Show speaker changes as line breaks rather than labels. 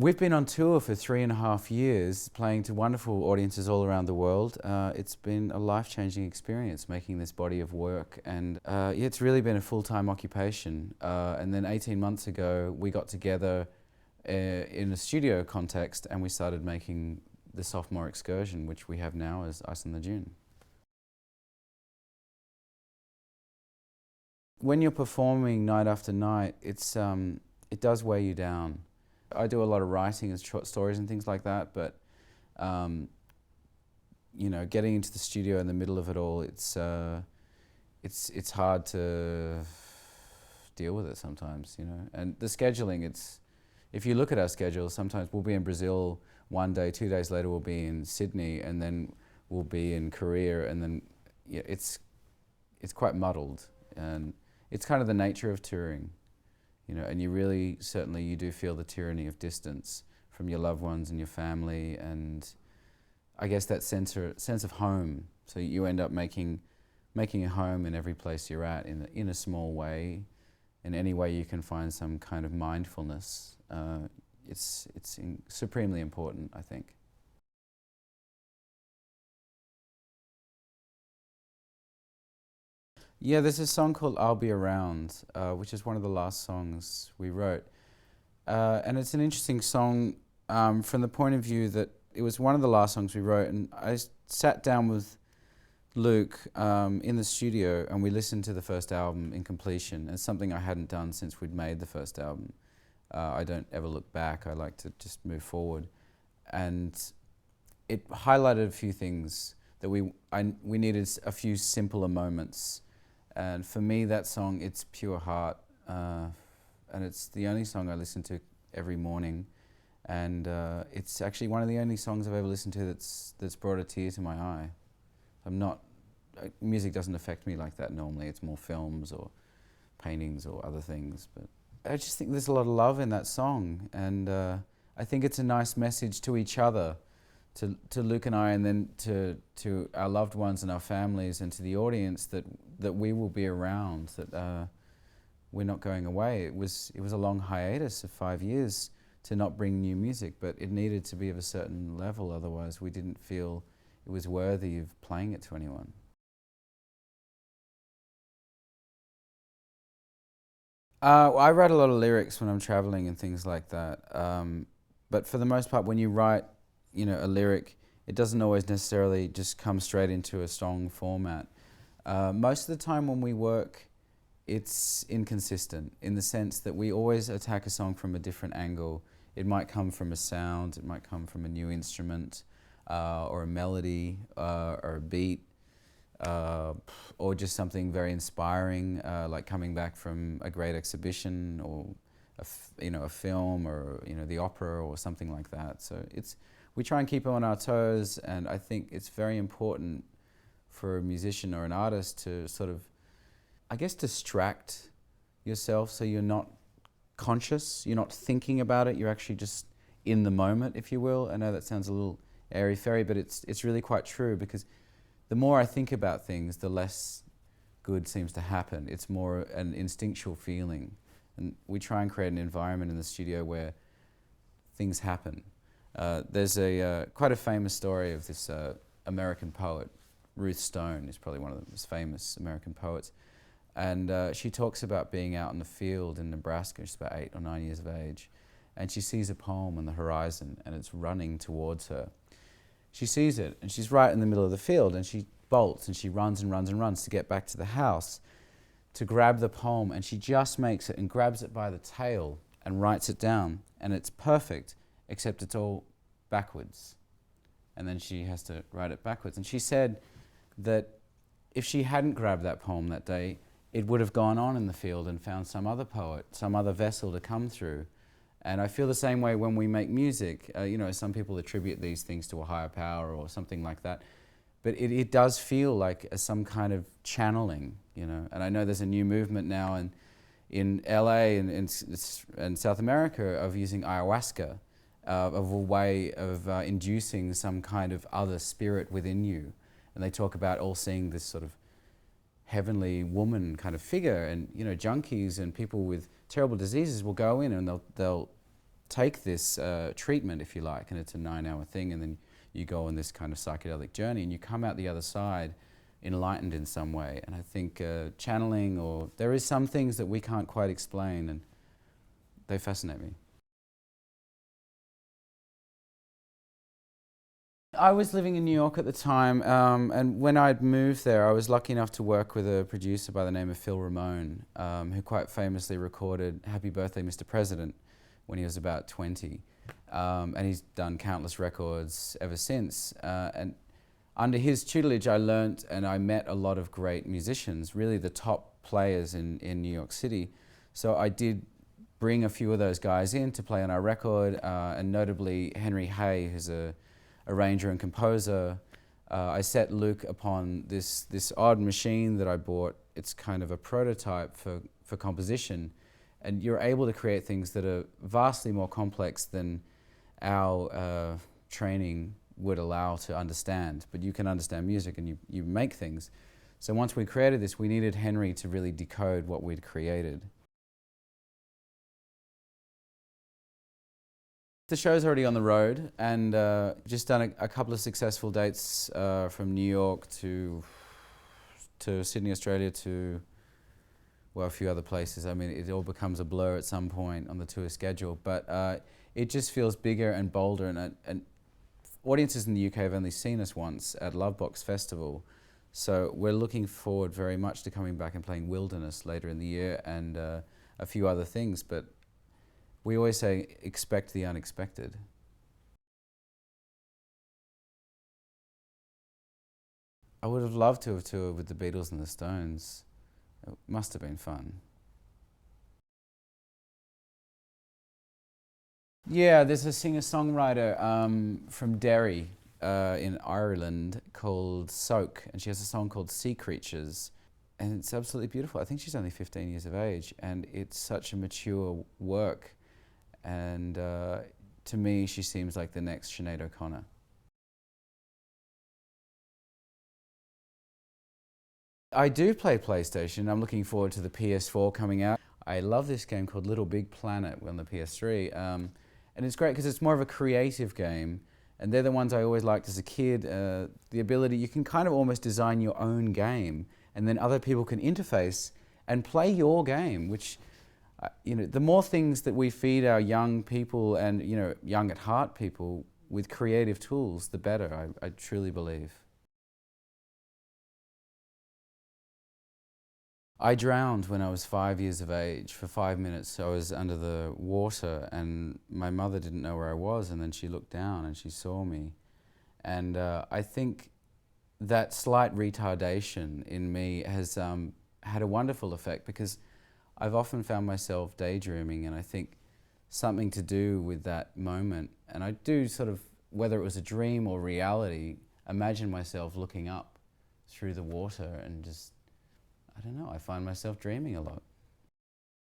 We've been on tour for 3.5 years, playing to wonderful audiences all around the world. It's been a life-changing experience making this body of work, and yeah, it's really been a full-time occupation. And then 18 months ago, we got together in a studio context, and we started making the sophomore excursion, which we have now as Ice on the Dune. When you're performing night after night, it does weigh you down. I do a lot of writing and short stories and things like that, but you know, getting into the studio in the middle of it all, it's hard to deal with it sometimes, you know. And the scheduling, if you look at our schedule, sometimes we'll be in Brazil one day, 2 days later we'll be in Sydney, and then we'll be in Korea, and then yeah, it's quite muddled, and it's kind of the nature of touring. You know, and you really, certainly you do feel the tyranny of distance from your loved ones and your family, and I guess that sense of home. So you end up making a home in every place you're at in a small way, in any way you can find some kind of mindfulness. It's supremely important, I think. Yeah, there's a song called I'll Be Around, which is one of the last songs we wrote. And it's an interesting song from the point of view that it was one of the last songs we wrote, and I sat down with Luke in the studio and we listened to the first album in completion. It's something I hadn't done since we'd made the first album. I don't ever look back, I like to just move forward. And it highlighted a few things that we needed a few simpler moments. And for me, that song, it's pure heart, and it's the only song I listen to every morning, and it's actually one of the only songs I've ever listened to that's brought a tear to my eye. Music doesn't affect me like that normally. It's more films or paintings or other things, but I just think there's a lot of love in that song, and I think it's a nice message to each other, to Luke and I, and then to our loved ones and our families, and to the audience, that we will be around, that we're not going away. It was a long hiatus of 5 years to not bring new music, but it needed to be of a certain level, otherwise we didn't feel it was worthy of playing it to anyone. I write a lot of lyrics when I'm traveling and things like that, but for the most part, when you write, you know, a lyric, it doesn't always necessarily just come straight into a song format. Most of the time when we work, it's inconsistent in the sense that we always attack a song from a different angle. It might come from a sound, it might come from a new instrument, or a melody, or a beat, or just something very inspiring, like coming back from a great exhibition, or a film, or the opera, or something like that. So we try and keep on our toes, and I think it's very important for a musician or an artist to sort of, I guess, distract yourself so you're not conscious, you're not thinking about it, you're actually just in the moment, if you will. I know that sounds a little airy-fairy, but it's really quite true, because the more I think about things, the less good seems to happen. It's more an instinctual feeling, and we try and create an environment in the studio where things happen. There's quite a famous story of this American poet, Ruth Stone is probably one of the most famous American poets, and she talks about being out in the field in Nebraska. She's about 8 or 9 years of age, and she sees a palm on the horizon, and it's running towards her. She sees it, and she's right in the middle of the field, and she bolts, and she runs and runs and runs to get back to the house to grab the palm, and she just makes it and grabs it by the tail and writes it down, and it's perfect, except it's all backwards. And then she has to write it backwards. And she said that if she hadn't grabbed that poem that day, it would have gone on in the field and found some other poet, some other vessel to come through. And I feel the same way when we make music. Some people attribute these things to a higher power or something like that. But it does feel like some kind of channeling, And I know there's a new movement now in LA and South America of using ayahuasca, of a way of inducing some kind of other spirit within you. And they talk about all seeing this sort of heavenly woman kind of figure, and junkies and people with terrible diseases will go in and they'll take this treatment, if you like, and it's a 9-hour thing, and then you go on this kind of psychedelic journey, and you come out the other side enlightened in some way. And I think channeling, or there is some things that we can't quite explain, and they fascinate me. I was living in New York at the time, and when I'd moved there, I was lucky enough to work with a producer by the name of Phil Ramone, who quite famously recorded Happy Birthday, Mr. President when he was about 20. And he's done countless records ever since. And under his tutelage, I learnt and I met a lot of great musicians, really the top players in New York City. So I did bring a few of those guys in to play on our record, and notably Henry Hay, who's a arranger and composer. I set Luke upon this odd machine that I bought. It's kind of a prototype for composition, and you're able to create things that are vastly more complex than our training would allow to understand. But you can understand music, and you make things. So once we created this, we needed Henry to really decode what we'd created. The show's already on the road, and just done a couple of successful dates from New York to Sydney, Australia, to, well, a few other places. I mean, it all becomes a blur at some point on the tour schedule, but it just feels bigger and bolder, and audiences in the UK have only seen us once at Lovebox Festival, so we're looking forward very much to coming back and playing Wilderness later in the year, and a few other things, but we always say, expect the unexpected. I would have loved to have toured with the Beatles and the Stones. It must have been fun. Yeah, there's a singer-songwriter from Derry in Ireland called Soak, and she has a song called Sea Creatures, and it's absolutely beautiful. I think she's only 15 years of age, and it's such a mature work. And to me, she seems like the next Sinead O'Connor. I do play PlayStation. I'm looking forward to the PS4 coming out. I love this game called Little Big Planet on the PS3. And it's great because it's more of a creative game. And they're the ones I always liked as a kid. The ability, you can kind of almost design your own game, and then other people can interface and play your game, which, you know, the more things that we feed our young people and, you know, young at heart people with creative tools, the better, I truly believe. I drowned when I was 5 years of age. For 5 minutes I was under the water, and my mother didn't know where I was, and then she looked down and she saw me. And I think that slight retardation in me has had a wonderful effect, because I've often found myself daydreaming, and I think something to do with that moment. And I do sort of, whether it was a dream or reality, imagine myself looking up through the water and just, I don't know, I find myself dreaming a lot.